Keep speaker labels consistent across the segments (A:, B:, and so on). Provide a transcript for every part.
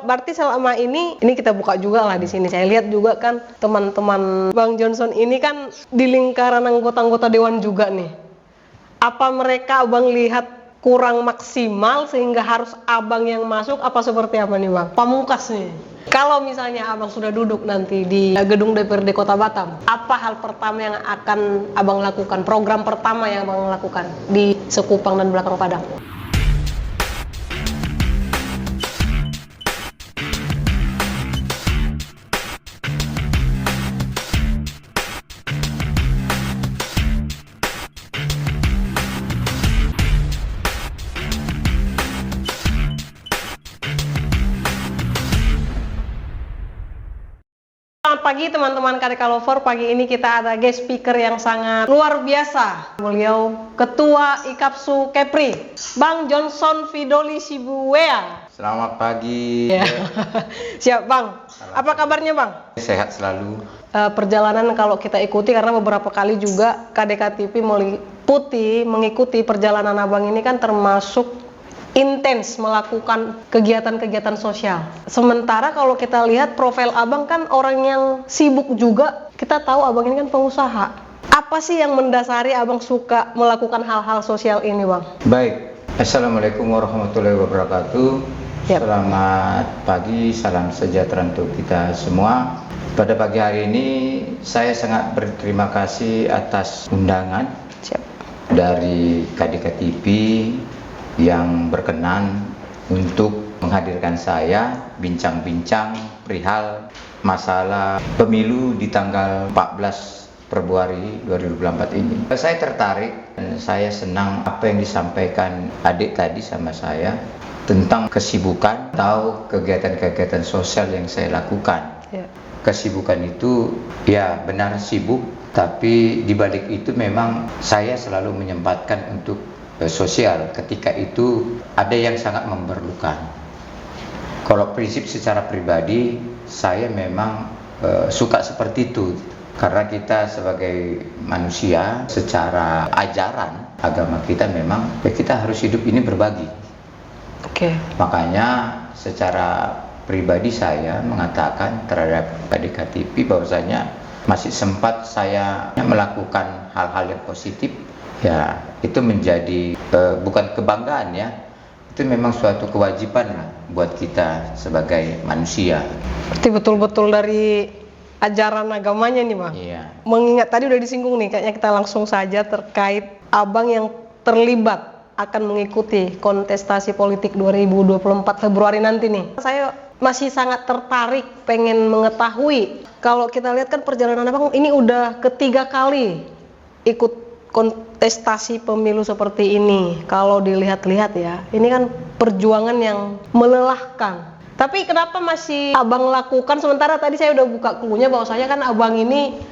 A: Berarti selama ini kita buka juga lah di sini. Saya lihat juga kan teman-teman Bang Johnson ini kan di lingkaran anggota-anggota dewan juga nih. Apa mereka Abang lihat kurang maksimal sehingga harus Abang yang masuk? Apa seperti apa nih Bang? Pamungkas nih. Kalau misalnya Abang sudah duduk nanti di gedung DPRD Kota Batam, apa hal pertama yang akan Abang lakukan? Program pertama yang Abang lakukan di Sekupang dan Belakang Padang? Selamat pagi teman-teman KDK Lover. Pagi ini kita ada guest speaker yang sangat luar biasa. Beliau Ketua IKAPSU Kepri, Bang Johnson Fidoli Sibuwea.
B: Selamat pagi.
A: Ya. Siap Bang. Apa kabarnya Bang?
B: Sehat selalu.
A: Perjalanan kalau kita ikuti, karena beberapa kali juga KDK TV mengikuti perjalanan Abang ini kan termasuk intens melakukan kegiatan-kegiatan sosial. Sementara kalau kita lihat profil Abang kan orang yang sibuk juga. Kita tahu Abang ini kan pengusaha. Apa sih yang mendasari Abang suka melakukan hal-hal sosial ini Bang?
B: Baik. Assalamualaikum warahmatullahi wabarakatuh.
A: Yep.
B: Selamat pagi, salam sejahtera untuk kita semua. Pada pagi hari ini saya sangat berterima kasih atas undangan dari KDK TV yang berkenan untuk menghadirkan saya bincang-bincang perihal masalah pemilu di tanggal 14 Februari 2024 ini. Saya tertarik dan saya senang apa yang disampaikan adik tadi sama saya tentang kesibukan atau kegiatan-kegiatan sosial yang saya lakukan. Kesibukan itu ya benar sibuk, tapi dibalik itu memang saya selalu menyempatkan untuk sosial ketika itu ada yang sangat memerlukan. Kalau prinsip secara pribadi saya memang suka seperti itu, karena kita sebagai manusia secara ajaran agama kita memang kita harus hidup ini berbagi. Makanya secara pribadi saya mengatakan terhadap KDK TV bahwasanya masih sempat saya melakukan hal-hal yang positif. Ya, itu menjadi bukan kebanggaan ya, itu memang suatu kewajiban lah buat kita sebagai manusia.
A: Berarti betul-betul dari ajaran agamanya nih Bang.
B: Iya.
A: Mengingat tadi udah disinggung nih, kayaknya kita langsung saja terkait Abang yang terlibat akan mengikuti kontestasi politik 2024 Februari nanti nih. Saya masih sangat tertarik pengen mengetahui, kalau kita lihat kan perjalanan Abang ini udah ketiga kali ikut kontestasi pemilu seperti ini. Kalau dilihat-lihat ya, ini kan perjuangan yang melelahkan. Tapi kenapa masih Abang lakukan? Sementara tadi saya udah buka clue-nya bahwasanya kan Abang ini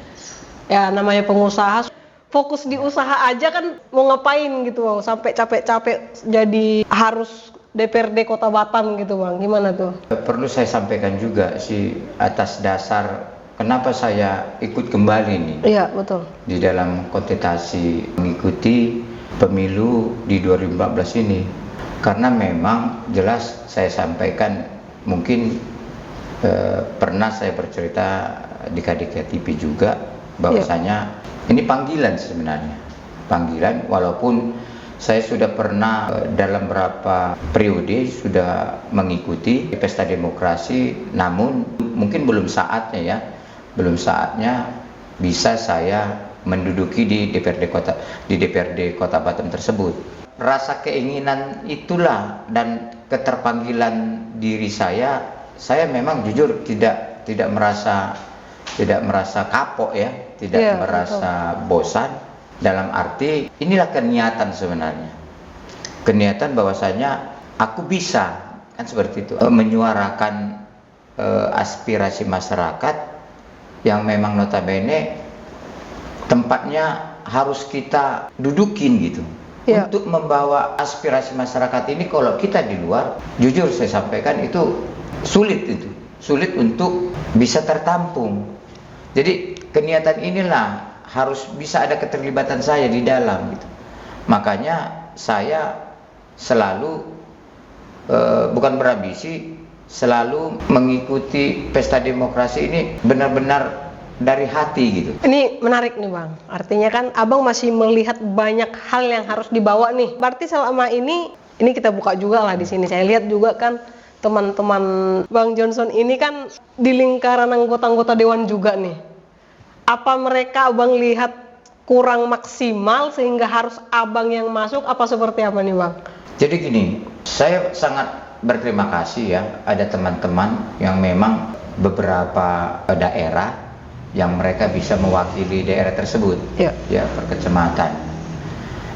A: ya namanya pengusaha, fokus di usaha aja kan mau ngapain gitu Bang, sampai capek-capek jadi harus DPRD Kota Batam gitu Bang. Gimana tuh?
B: Perlu saya sampaikan juga sih atas dasar kenapa saya ikut kembali nih.
A: Iya, betul.
B: Di dalam kontestasi mengikuti pemilu di 2014 ini. Karena memang jelas saya sampaikan, mungkin pernah saya bercerita di KDK TV juga bahwasanya ini panggilan sebenarnya. Panggilan, walaupun saya sudah pernah dalam beberapa periode sudah mengikuti pesta demokrasi, namun mungkin belum saatnya ya. Belum saatnya bisa saya menduduki di DPRD Kota Batam tersebut. Rasa keinginan itulah dan keterpanggilan diri saya memang jujur tidak merasa kapok ya, tidak merasa bosan. Dalam arti inilah kenyataan sebenarnya. Kenyataan bahwasanya aku bisa kan seperti itu menyuarakan aspirasi masyarakat yang memang notabene tempatnya harus kita dudukin gitu. Untuk membawa aspirasi masyarakat ini, kalau kita di luar, jujur saya sampaikan itu sulit untuk bisa tertampung. Jadi keniatan inilah harus bisa ada keterlibatan saya di dalam gitu. Makanya saya selalu bukan berambisi selalu mengikuti pesta demokrasi ini benar-benar dari hati gitu.
A: Ini menarik nih Bang, artinya kan Abang masih melihat banyak hal yang harus dibawa nih. Berarti selama ini kita buka juga lah di sini. Saya lihat juga kan teman-teman Bang Johnson ini kan di lingkaran anggota-anggota dewan juga nih. Apa mereka Abang lihat kurang maksimal sehingga harus Abang yang masuk, apa seperti apa nih Bang?
B: Jadi gini, saya sangat berterima kasih ya, ada teman-teman yang memang beberapa daerah yang mereka bisa mewakili daerah tersebut, ya per kecamatan.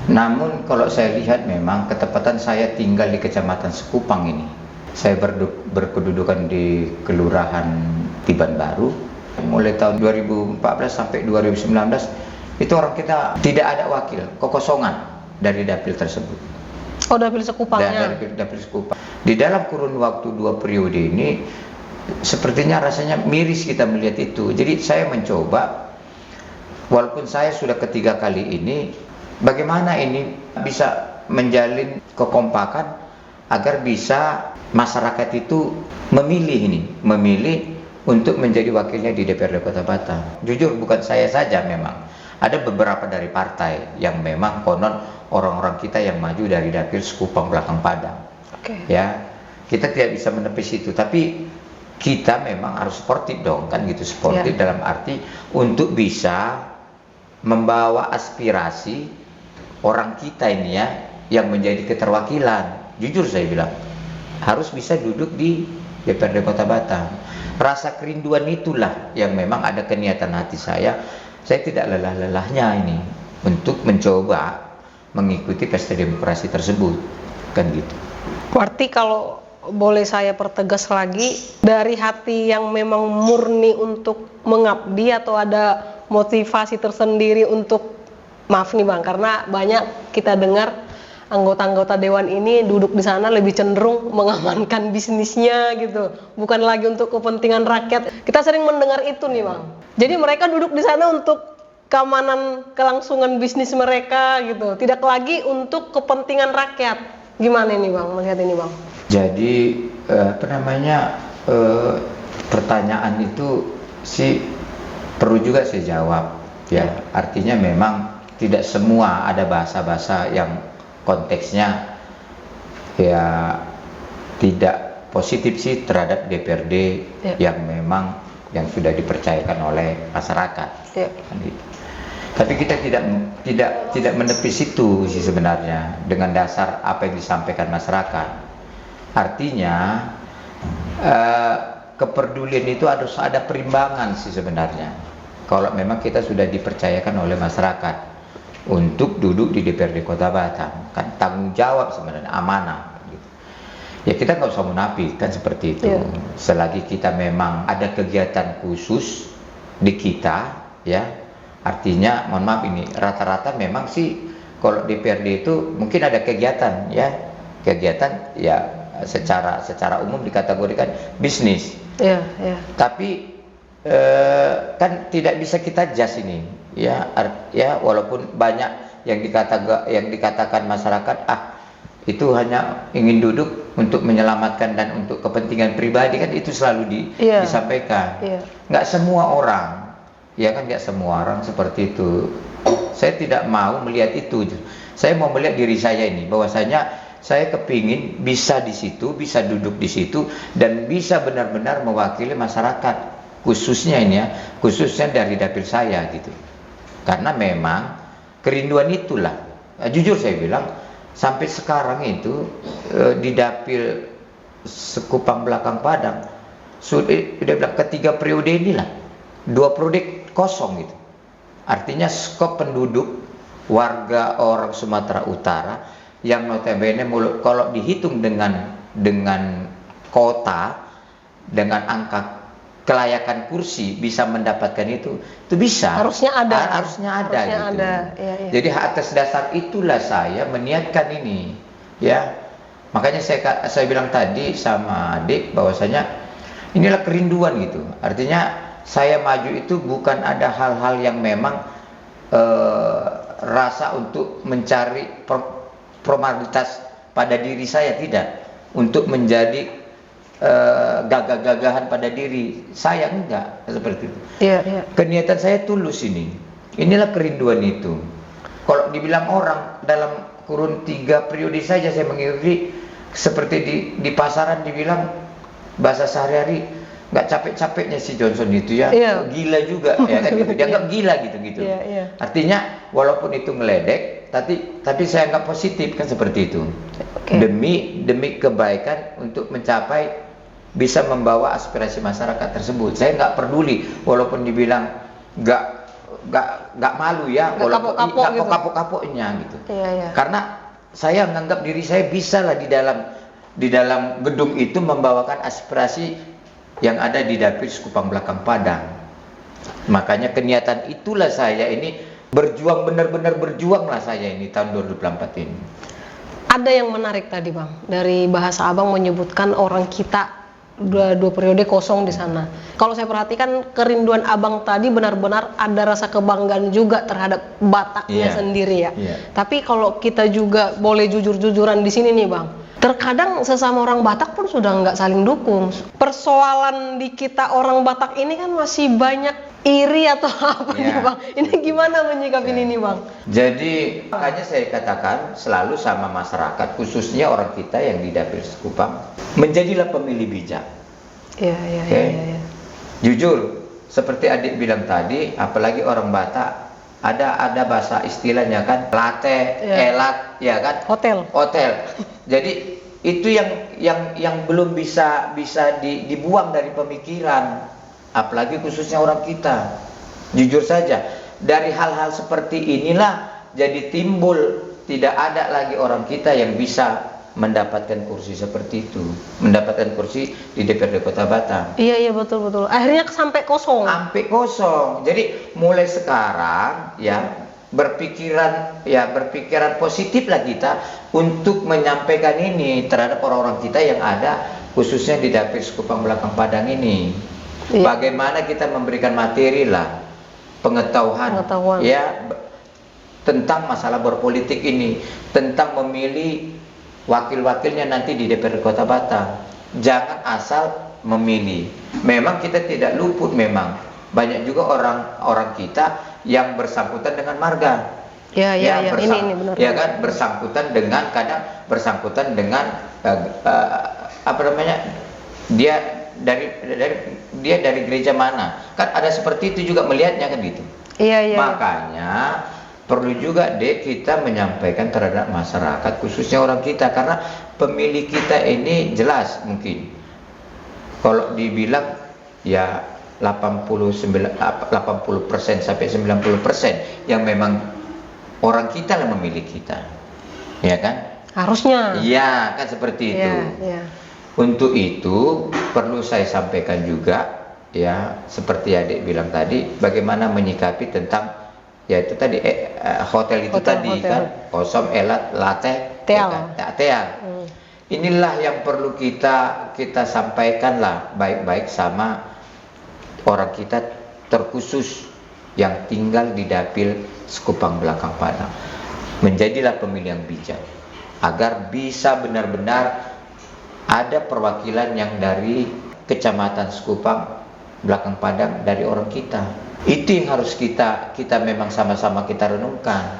B: Namun kalau saya lihat memang ketepatan saya tinggal di Kecamatan Sekupang ini. Saya berkedudukan di Kelurahan Tiban Baru. Mulai tahun 2014 sampai 2019 itu orang kita tidak ada wakil, kekosongan dari dapil tersebut.
A: Oh, dapil Sekupangnya.
B: Dari dapil Sekupang. Di dalam kurun waktu 2 periode ini sepertinya rasanya miris kita melihat itu. Jadi saya mencoba, walaupun saya sudah ketiga kali ini, bagaimana ini bisa menjalin kekompakan agar bisa masyarakat itu memilih untuk menjadi wakilnya di DPRD Kota Batam. Jujur bukan saya saja, memang ada beberapa dari partai yang memang konon orang-orang kita yang maju dari dapil Sekupang Belakang Padang. Ya, kita tidak bisa menepis itu, tapi kita memang harus sportif dong, kan gitu, sportif dalam arti untuk bisa membawa aspirasi orang kita ini ya yang menjadi keterwakilan. Jujur saya bilang harus bisa duduk di DPRD Kota Batam. Rasa kerinduan itulah yang memang ada keniatan hati saya tidak lelah-lelahnya ini untuk mencoba mengikuti pesta demokrasi tersebut, kan gitu.
A: Berarti kalau boleh saya pertegas lagi, dari hati yang memang murni untuk mengabdi atau ada motivasi tersendiri untuk, maaf nih Bang, karena banyak kita dengar anggota-anggota dewan ini duduk di sana lebih cenderung mengamankan bisnisnya gitu, bukan lagi untuk kepentingan rakyat. Kita sering mendengar itu nih Bang. Jadi mereka duduk di sana untuk keamanan kelangsungan bisnis mereka gitu, tidak lagi untuk kepentingan rakyat. Gimana ini Bang, melihat ini Bang?
B: Jadi pertanyaan itu sih perlu juga saya jawab ya. Artinya memang tidak semua ada bahasa-bahasa yang konteksnya ya tidak positif sih terhadap DPRD yang memang yang sudah dipercayakan oleh masyarakat. Tapi kita tidak menepis itu sih sebenarnya dengan dasar apa yang disampaikan masyarakat. Artinya kepedulian itu harus ada perimbangan sih sebenarnya. Kalau memang kita sudah dipercayakan oleh masyarakat untuk duduk di DPRD Kota Batam, kan tanggung jawab sebenarnya, amanah gitu. Ya kita nggak usah munafik kan seperti itu. Selagi kita memang ada kegiatan khusus di kita, ya artinya mohon maaf ini rata-rata memang sih kalau DPRD itu mungkin ada kegiatan ya secara umum dikategorikan bisnis. Tapi kan tidak bisa kita judge ini ya walaupun banyak yang dikatakan masyarakat itu hanya ingin duduk untuk menyelamatkan dan untuk kepentingan pribadi, kan itu selalu disampaikan. Nggak semua orang nggak semua orang seperti itu. Saya tidak mau melihat itu. Saya mau melihat diri saya ini, bahwasanya saya kepingin bisa di situ, bisa duduk di situ, dan bisa benar-benar mewakili masyarakat, khususnya dari dapil saya gitu. Karena memang kerinduan itulah, jujur saya bilang, sampai sekarang itu di dapil Sekupang Belakang Padang sudah bilang ketiga periode inilah 2 periode kosong gitu. Artinya skop penduduk warga orang Sumatera Utara yang notabene kalau dihitung dengan kota, dengan angka kelayakan kursi bisa mendapatkan itu bisa.
A: Harusnya ada gitu.
B: Jadi atas dasar itulah saya meniatkan ini ya. Makanya saya bilang tadi sama adik bahwasanya inilah kerinduan gitu. Artinya saya maju itu bukan ada hal-hal yang memang rasa untuk mencari formalitas pada diri saya, tidak, untuk menjadi gagah-gagahan pada diri. Saya enggak seperti itu.
A: Iya, iya.
B: Keniatan saya tulus ini. Inilah kerinduan itu. Kalau dibilang orang dalam kurun 3 periode saja saya mengikuti, seperti di pasaran dibilang bahasa sehari-hari, nggak capek-capeknya si Johnson itu ya,
A: Iya.
B: gila juga ya kan gitu. Dianggap gila gitu.
A: Iya, iya.
B: Artinya walaupun itu ngeledek, tapi saya anggap positif kan seperti itu.
A: Oke.
B: Demi kebaikan untuk mencapai bisa membawa aspirasi masyarakat tersebut. Saya nggak peduli walaupun dibilang nggak malu ya,
A: Nggak
B: walaupun
A: kapok-kapok
B: nggak
A: gitu.
B: kapok-kapoknya gitu.
A: Iya, iya.
B: Karena saya menganggap diri saya bisa lah di dalam gedung itu membawakan aspirasi yang ada di Dapil Sekupang Belakang Padang. Makanya keniatan itulah saya ini berjuang, benar-benar berjuang lah saya ini tahun 2024 ini.
A: Ada yang menarik tadi Bang, dari bahasa Abang menyebutkan orang kita dua periode kosong di sana. Kalau saya perhatikan kerinduan Abang tadi benar-benar ada rasa kebanggaan juga terhadap Bataknya
B: Iya,
A: sendiri ya.
B: iya.
A: Tapi kalau kita juga boleh jujur-jujuran di sini nih Bang, terkadang sesama orang Batak pun sudah nggak saling dukung. Persoalan di kita orang Batak ini kan masih banyak iri atau apa
B: Iya.
A: nih Bang? Ini gimana menyikapi ini Bang?
B: Jadi makanya saya katakan selalu sama masyarakat, khususnya orang kita yang di Dapil Sekupang, menjadilah pemilih bijak.
A: Iya, iya,
B: Oke?
A: iya, iya.
B: Jujur, seperti adik bilang tadi, apalagi orang Batak, ada bahasa istilahnya kan, latte,
A: Iya.
B: elat, ya kan? Hotel. Jadi itu yang belum bisa dibuang dari pemikiran, apalagi khususnya orang kita. Jujur saja, dari hal-hal seperti inilah jadi timbul tidak ada lagi orang kita yang bisa mendapatkan kursi seperti itu, mendapatkan kursi di DPRD Kota Batam.
A: Iya, betul. Akhirnya sampai kosong.
B: Sampai kosong. Jadi mulai sekarang ya berpikiran positif lah kita untuk menyampaikan ini terhadap orang-orang kita yang ada khususnya di Dapil Sekupang Belakang Padang ini.
A: Iya.
B: Bagaimana kita memberikan materi lah, pengetahuan. Ya tentang masalah berpolitik ini, tentang memilih wakil-wakilnya nanti di DPRD Kota Batam. Jangan asal memilih. Memang kita tidak luput, memang banyak juga orang kita yang bersangkutan dengan marga.
A: Ya, ini benar.
B: Ya kan, bersangkutan dengan apa namanya? Dia dari gereja mana? Kan ada seperti itu juga melihatnya kan gitu.
A: Iya.
B: Makanya perlu juga kita menyampaikan terhadap masyarakat khususnya orang kita, karena pemilih kita ini jelas mungkin kalau dibilang ya 80% sampai 90% yang memang orang kita lah memilih kita, ya kan?
A: Harusnya.
B: Iya kan seperti itu.
A: Iya.
B: Untuk itu perlu saya sampaikan juga ya, seperti adik bilang tadi, bagaimana menyikapi tentang ya itu tadi hotel
A: Hotel.
B: kan kosong, elat, latte,
A: Teal.
B: ya kan? Teal. Inilah yang perlu kita sampaikan lah baik-baik sama orang kita, terkhusus yang tinggal di Dapil Sekupang Belakang Padang. Menjadilah pemilih yang bijak agar bisa benar-benar ada perwakilan yang dari Kecamatan Sekupang Belakang Padang dari orang kita. Itu yang harus kita memang sama-sama kita renungkan.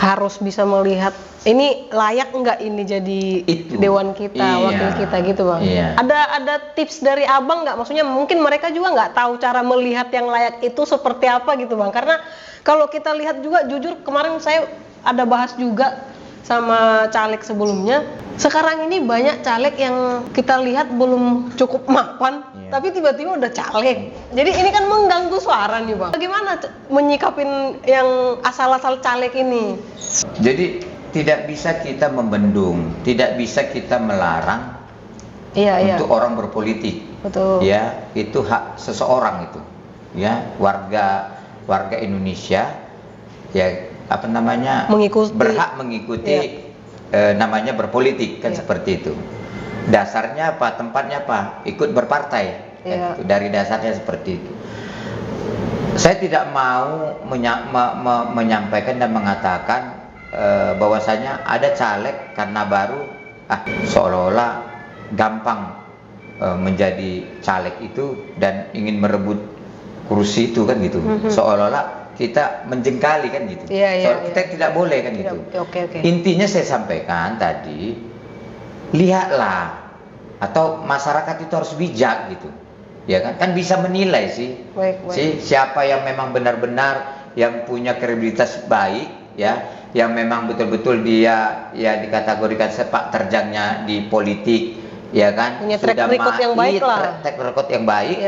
A: Harus bisa melihat ini layak enggak ini jadi dewan kita, wakil kita gitu Bang.
B: Iya.
A: Ada tips dari Abang nggak? Maksudnya mungkin mereka juga nggak tahu cara melihat yang layak itu seperti apa gitu Bang. Karena kalau kita lihat juga, jujur kemarin saya ada bahas juga sama caleg sebelumnya. Sekarang ini banyak caleg yang kita lihat belum cukup mapan, tapi tiba-tiba udah caleg. Jadi ini kan mengganggu suara nih Bang. Bagaimana menyikapin yang asal-asal caleg ini?
B: Jadi tidak bisa kita membendung, tidak bisa kita melarang untuk orang berpolitik.
A: Betul.
B: Ya, itu hak seseorang itu. Ya, warga Indonesia ya apa namanya? Berhak mengikuti namanya berpolitik kan seperti itu. Dasarnya apa? Tempatnya apa? Ikut berpartai. Kan itu. Dari dasarnya seperti itu. Saya tidak mau menyampaikan dan mengatakan bahwasanya ada caleg karena baru seolah-olah gampang menjadi caleg itu dan ingin merebut kursi itu kan gitu. Seolah-olah kita menjengkali kan gitu. Kita tidak boleh kan gitu. Intinya saya sampaikan tadi, lihatlah, atau masyarakat itu harus bijak gitu. Ya kan bisa menilai sih. Siapa yang memang benar-benar yang punya kredibilitas baik, ya, yang memang betul-betul dia ya dikategorikan sepak terjangnya di politik, ya kan,
A: punya track record yang baik lah.
B: Track record yang baik.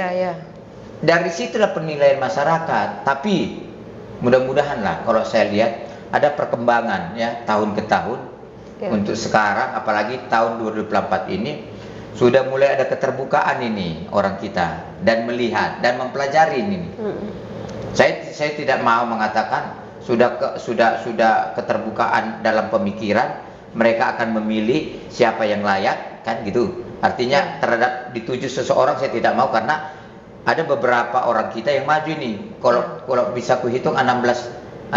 B: Dari situlah penilaian masyarakat. Tapi mudah-mudahan lah, kalau saya lihat ada perkembangan ya tahun ke tahun. Untuk sekarang, apalagi tahun 2024 ini sudah mulai ada keterbukaan ini orang kita dan melihat dan mempelajari ini. Saya tidak mau mengatakan sudah keterbukaan dalam pemikiran, mereka akan memilih siapa yang layak kan gitu. Artinya terhadap dituju seseorang saya tidak mau, karena ada beberapa orang kita yang maju ini. Kalau bisa kuhitung 16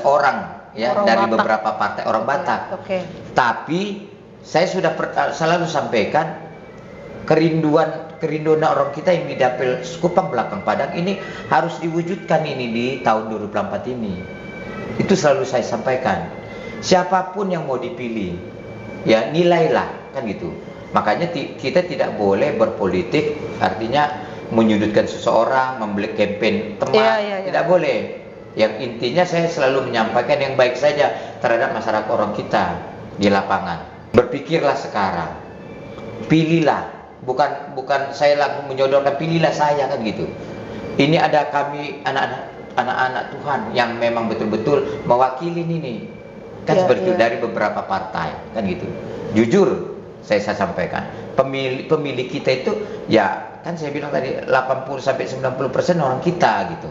B: orang ya orang dari Batak. Beberapa partai orang Batak. Tapi saya sudah selalu sampaikan kerinduan orang kita yang di dapil Sekupang Belakang Padang ini harus diwujudkan ini di tahun 2024 ini. Itu selalu saya sampaikan. Siapapun yang mau dipilih, ya nilailah kan gitu. Makanya kita tidak boleh berpolitik, artinya menyudutkan seseorang, membeli campaign teman, tidak boleh. Yang intinya saya selalu menyampaikan yang baik saja terhadap masyarakat orang kita di lapangan. Berpikirlah sekarang, pilihlah, bukan saya langsung menyodorkan, pilihlah saya kan gitu. Ini ada kami anak-anak Tuhan yang memang betul-betul mewakili ini kan seperti itu dari beberapa partai kan gitu. Jujur saya sampaikan, pemilih kita itu ya kan saya bilang tadi 80-90% orang kita gitu.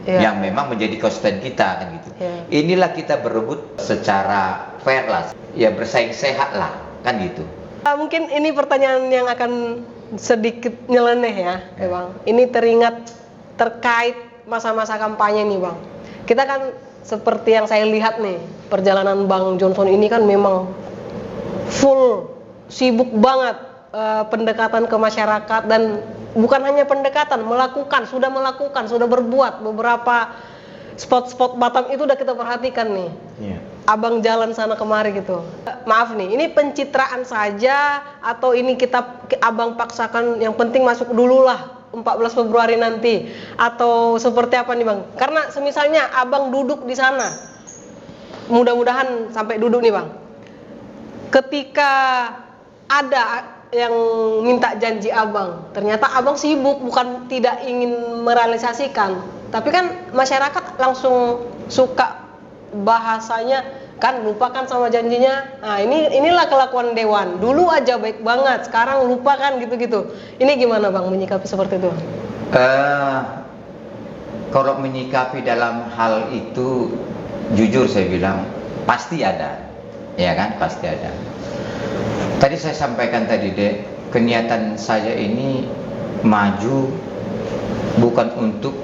B: Yang memang menjadi konstituen kita kan gitu. Inilah kita berebut secara fair lah, ya bersaing sehat lah kan gitu.
A: Mungkin ini pertanyaan yang akan sedikit nyeleneh ya, Bang. Ini teringat terkait masa-masa kampanye nih, Bang. Kita kan seperti yang saya lihat nih, perjalanan Bang Johnson ini kan memang full sibuk banget pendekatan ke masyarakat, dan bukan hanya pendekatan, sudah berbuat beberapa spot-spot Batam itu udah kita perhatikan nih. Abang jalan sana kemari gitu. Maaf nih, ini pencitraan saja atau ini abang paksakan yang penting masuk dulu lah 14 Februari nanti, atau seperti apa nih, Bang? Karena semisalnya abang duduk di sana, mudah-mudahan sampai duduk nih, Bang. Ketika ada yang minta janji abang, ternyata abang sibuk, bukan tidak ingin merealisasikan, tapi kan masyarakat langsung suka bahasanya kan, lupakan sama janjinya. Nah inilah kelakuan dewan, dulu aja baik banget, sekarang lupakan gitu-gitu. Ini gimana, Bang, menyikapi seperti itu?
B: Kalau menyikapi dalam hal itu, jujur saya bilang pasti ada, ya kan, pasti ada. Tadi saya sampaikan tadi, Dek, keniatan saya ini maju bukan untuk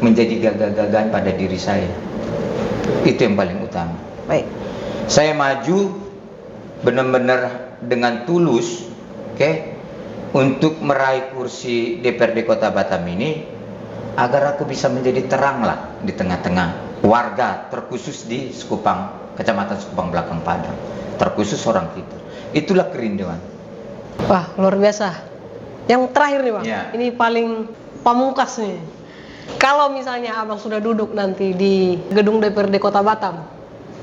B: menjadi gagah-gagahan pada diri saya. Itu yang paling utama.
A: Baik.
B: Saya maju benar-benar dengan tulus, untuk meraih kursi DPRD Kota Batam ini, agar aku bisa menjadi terang lah di tengah-tengah warga, terkhusus di Sekupang, Kecamatan Sekupang Belakang Padang, terkhusus orang kita. Itulah kerinduan.
A: Wah, luar biasa. Yang terakhir nih, Bang, ini paling pamungkas nih. Kalau misalnya abang sudah duduk nanti di gedung DPRD Kota Batam,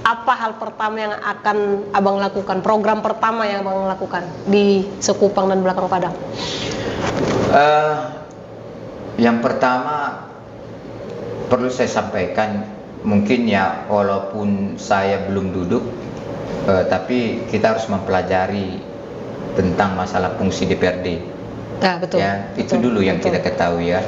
A: apa hal pertama yang akan abang lakukan? Program pertama yang abang lakukan di Sekupang dan Belakang Padang?
B: Yang pertama perlu saya sampaikan, mungkin ya walaupun saya belum duduk, tapi kita harus mempelajari tentang masalah fungsi DPRD.
A: Betul.
B: Ya, itu dulu yang kita ketahui ya.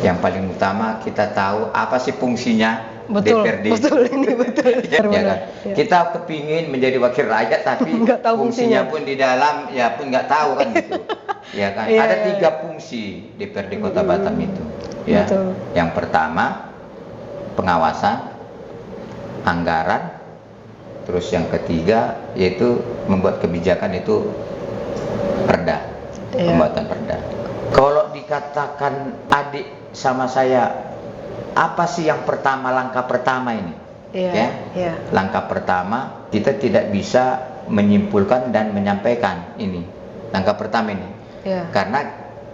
B: Yang paling utama kita tahu apa sih fungsinya DPRD. Betul, ini betul. Ya kan? Kita kepingin menjadi wakil rakyat, tapi fungsinya pun di dalam ya pun nggak tahu kan gitu. Ya kan? Ada 3 fungsi DPRD Kota Batam itu. Ya. Betul. Yang pertama pengawasan, anggaran. Terus yang ketiga yaitu membuat kebijakan itu perda, pembuatan perda. Kalau dikatakan adik sama saya, apa sih yang pertama, langkah pertama ini? Langkah pertama, kita tidak bisa menyimpulkan dan menyampaikan ini. Langkah pertama ini, karena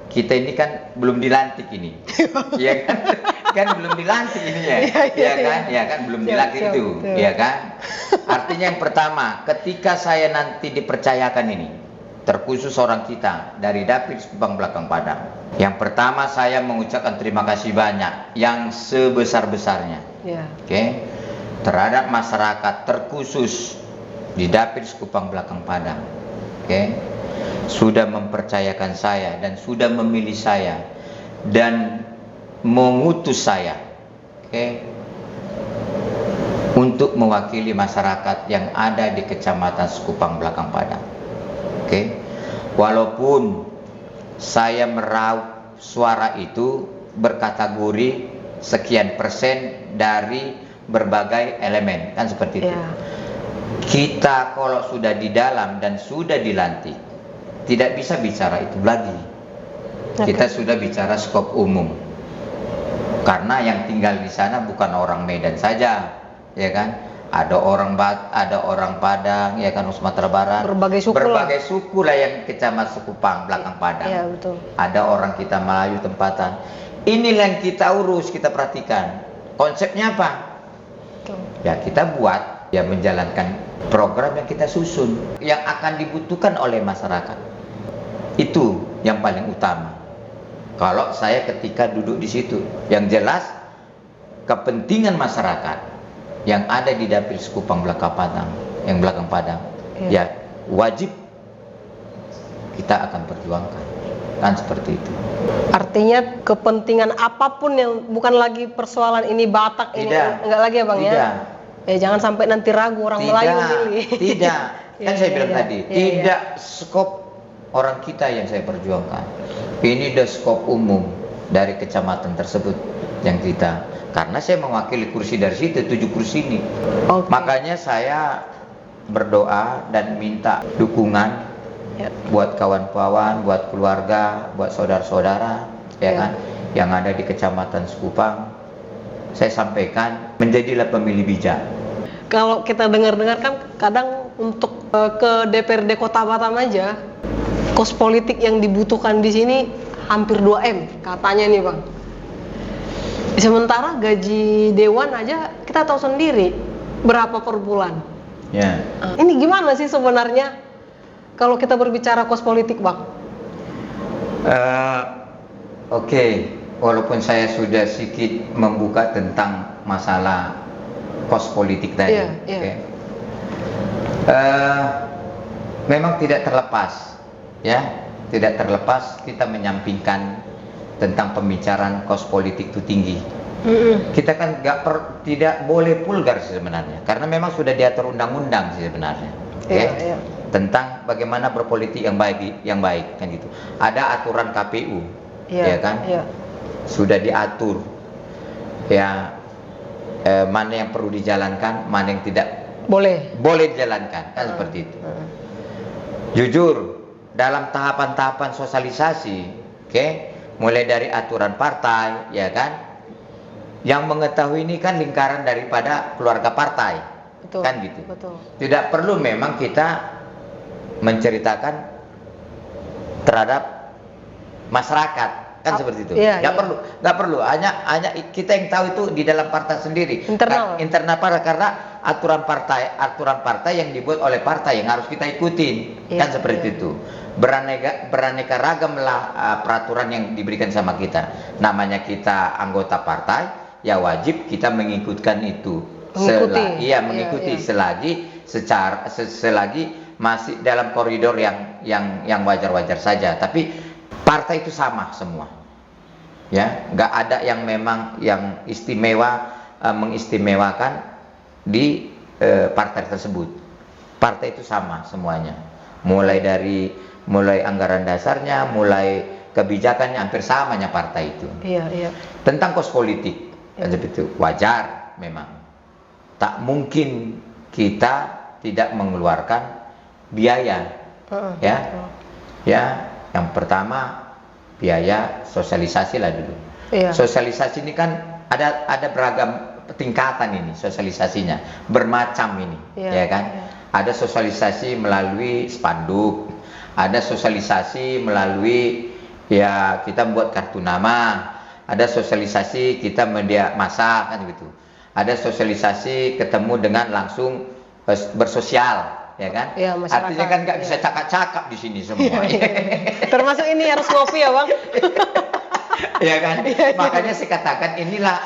B: kita ini kan belum dilantik ini, ya kan? Kan belum dilantik ini ya kan belum dilantik itu, ya kan? Artinya yang pertama, ketika saya nanti dipercayakan ini, terkhusus orang kita dari Dapil Sekupang Belakang Padang, yang pertama saya mengucapkan terima kasih banyak, yang sebesar-besarnya, terhadap masyarakat terkhusus di Dapil Sekupang Belakang Padang, sudah mempercayakan saya dan sudah memilih saya dan mengutus saya, untuk mewakili masyarakat yang ada di Kecamatan Sekupang Belakang Padang. Walaupun saya meraup suara itu berkategori sekian persen dari berbagai elemen, kan seperti itu. Kita kalau sudah di dalam dan sudah dilantik, tidak bisa bicara itu lagi. Kita sudah bicara skop umum. Karena yang tinggal di sana bukan orang Medan saja, ya kan? Ada orang Padang, ya kan, Sumatera Barat. Berbagai suku lah yang Kecamatan Sekupang Belakang Padang.
A: Iya, betul.
B: Ada orang kita Melayu tempatan. Inilah yang kita urus, kita perhatikan. Konsepnya apa? Ya kita buat, ya menjalankan program yang kita susun, yang akan dibutuhkan oleh masyarakat. Itu yang paling utama. Kalau saya ketika duduk di situ, yang jelas kepentingan masyarakat yang ada di Dapil Sekupang Belakang Padang, yang Belakang Padang, ya wajib kita akan perjuangkan, kan seperti itu.
A: Artinya kepentingan apapun yang bukan lagi persoalan ini Batak, ini enggak lagi ya Bang ya? Ya jangan sampai nanti ragu orang Melayu memilih.
B: Tidak, kan saya bilang tadi, tidak skop orang kita yang saya perjuangkan. Ini udah skop umum dari kecamatan tersebut yang kita, karena saya mewakili kursi dari situ, 7 kursi ini. Makanya saya berdoa dan minta dukungan buat kawan-kawan, buat keluarga, buat saudara-saudara, ya kan, yang ada di Kecamatan Sekupang. Saya sampaikan, menjadilah pemilih bijak.
A: Kalau kita dengar-dengar kan kadang untuk ke DPRD Kota Batam aja, kos politik yang dibutuhkan di sini hampir 2M katanya nih Bang. Sementara gaji dewan aja kita tahu sendiri berapa per bulan. Ini gimana sih sebenarnya kalau kita berbicara kos politik Bang?
B: Walaupun saya sudah sedikit membuka tentang masalah kos politik tadi, memang tidak terlepas, tidak terlepas kita menyampingkan tentang pembicaraan kos politik itu tinggi. Kita kan tidak boleh vulgar sebenarnya, karena memang sudah diatur undang-undang sebenarnya, tentang bagaimana berpolitik yang baik kan gitu. Ada aturan KPU, ya kan, sudah diatur, mana yang perlu dijalankan, mana yang tidak boleh dijalankan, kan seperti itu. Jujur, dalam tahapan-tahapan sosialisasi, mulai dari aturan partai, ya kan, yang mengetahui ini kan lingkaran daripada keluarga partai, kan gitu. Tidak perlu memang kita menceritakan terhadap masyarakat, kan seperti itu. Nggak perlu. Hanya kita yang tahu itu di dalam partai sendiri, internal partai, karena aturan partai yang dibuat oleh partai yang harus kita ikutin, kan seperti itu. Beraneka ragam lah peraturan yang diberikan sama kita. Namanya kita anggota partai, ya wajib kita mengikutkan itu. Mengikuti selagi masih dalam koridor yang wajar-wajar saja. Tapi partai itu sama semua, nggak ada yang memang yang mengistimewakan di partai tersebut. Partai itu sama semuanya, mulai anggaran dasarnya, mulai kebijakannya hampir samanya partai itu. Tentang kos politik, itu wajar memang. Tak mungkin kita tidak mengeluarkan biaya, Ya, yang pertama biaya sosialisasi lah dulu.
A: Iya.
B: Sosialisasi ini kan ada beragam tingkatan ini sosialisasinya, bermacam ini,
A: Iya,
B: ya kan?
A: iya.
B: Ada sosialisasi melalui spanduk, ada sosialisasi melalui ya kita buat kartu nama, ada sosialisasi kita media massa kan gitu. Ada sosialisasi ketemu dengan langsung bersosial, ya kan?
A: Iya, masyarakat.
B: Artinya kan nggak bisa cakap-cakap di sini semua.
A: Termasuk ini harus ngopi ya bang.
B: Ya kan? Makanya saya katakan inilah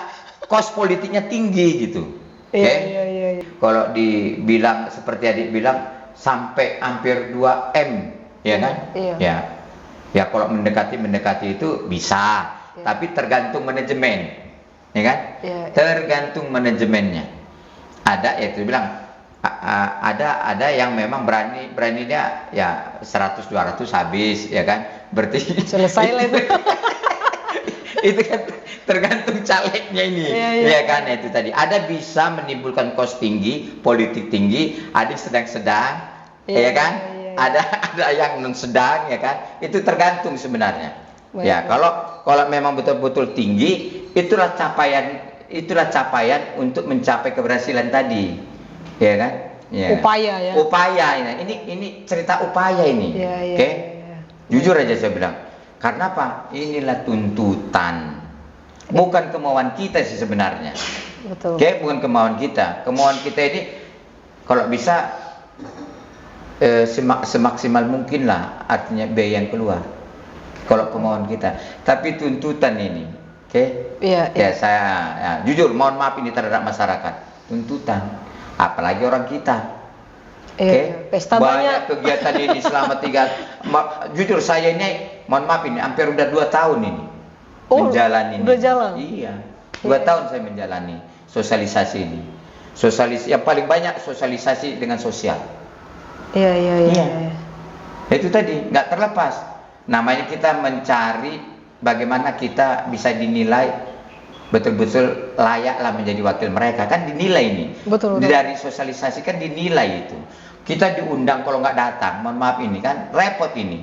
B: kos politiknya tinggi gitu.
A: Iya,
B: Oke?
A: iya.
B: Kalau dibilang seperti adik bilang sampai hampir 2M, ya kan?
A: Iya.
B: Ya kalau mendekati itu bisa, tapi tergantung manajemen, ya kan?
A: Iya.
B: Tergantung manajemennya. Ada ya itu bilang ada yang memang berani dia ya 100-200 habis, ya kan? Berarti
A: Selesai lah itu.
B: itu kan tergantung calegnya ini, ya kan? Itu tadi ada bisa menimbulkan kos tinggi, politik tinggi, ada yang sedang-sedang, ya kan? Ada yang non sedang, ya kan? Itu tergantung sebenarnya. Ya kalau memang betul-betul tinggi, itulah capaian untuk mencapai keberhasilan tadi, ya kan? Ya. Upaya ini cerita upaya ini, oke? Jujur aja saya bilang. Karena apa? Inilah tuntutan. Bukan kemauan kita sih sebenarnya.
A: Betul.
B: Oke, bukan kemauan kita. Kemauan kita ini kalau bisa semaksimal mungkin lah artinya biaya yang keluar. Kalau kemauan kita. Tapi tuntutan ini, oke? Ya saya jujur mohon maaf ini terhadap masyarakat. Tuntutan. Apalagi orang kita. Oke, banyak kegiatan ini selama jujur saya ini mohon maaf ini hampir udah 2 tahun ini menjalani.
A: Udah jalan?
B: Iya, 2 tahun saya menjalani sosialisasi ini. Yang paling banyak sosialisasi dengan sosial. Iya. Itu tadi nggak terlepas. Namanya kita mencari bagaimana kita bisa dinilai betul-betul layaklah menjadi wakil mereka, kan dinilai ini.
A: Betul.
B: Dari sosialisasi kan dinilai itu. Kita diundang kalau nggak datang, mohon maaf ini kan repot ini.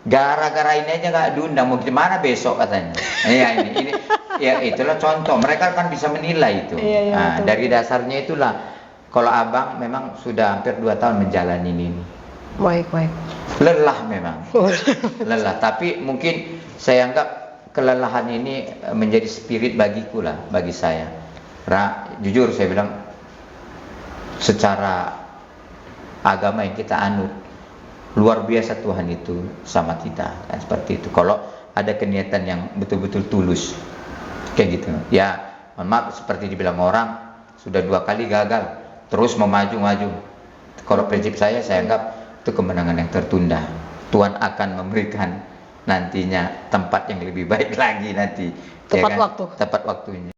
B: Gara-gara ini aja nggak diundang, mau gimana besok katanya. Iya ini ya itulah contoh. Mereka kan bisa menilai itu. Nah, dari dasarnya itulah kalau abang memang sudah hampir 2 tahun menjalani ini.
A: Baik.
B: Lelah memang. Lelah, tapi mungkin saya anggap kelelahan ini menjadi spirit bagiku lah, bagi saya. Karena jujur saya bilang secara agama yang kita anut luar biasa Tuhan itu sama kita kan seperti itu. Kalau ada keniatan yang betul-betul tulus kayak gitu. Ya, mohon maaf seperti dibilang orang sudah 2 kali gagal terus mau maju. Kalau prinsip saya anggap itu kemenangan yang tertunda. Tuhan akan memberikan nantinya tempat yang lebih baik lagi nanti.
A: Tepat
B: ya kan?
A: waktu.
B: Tepat waktunya.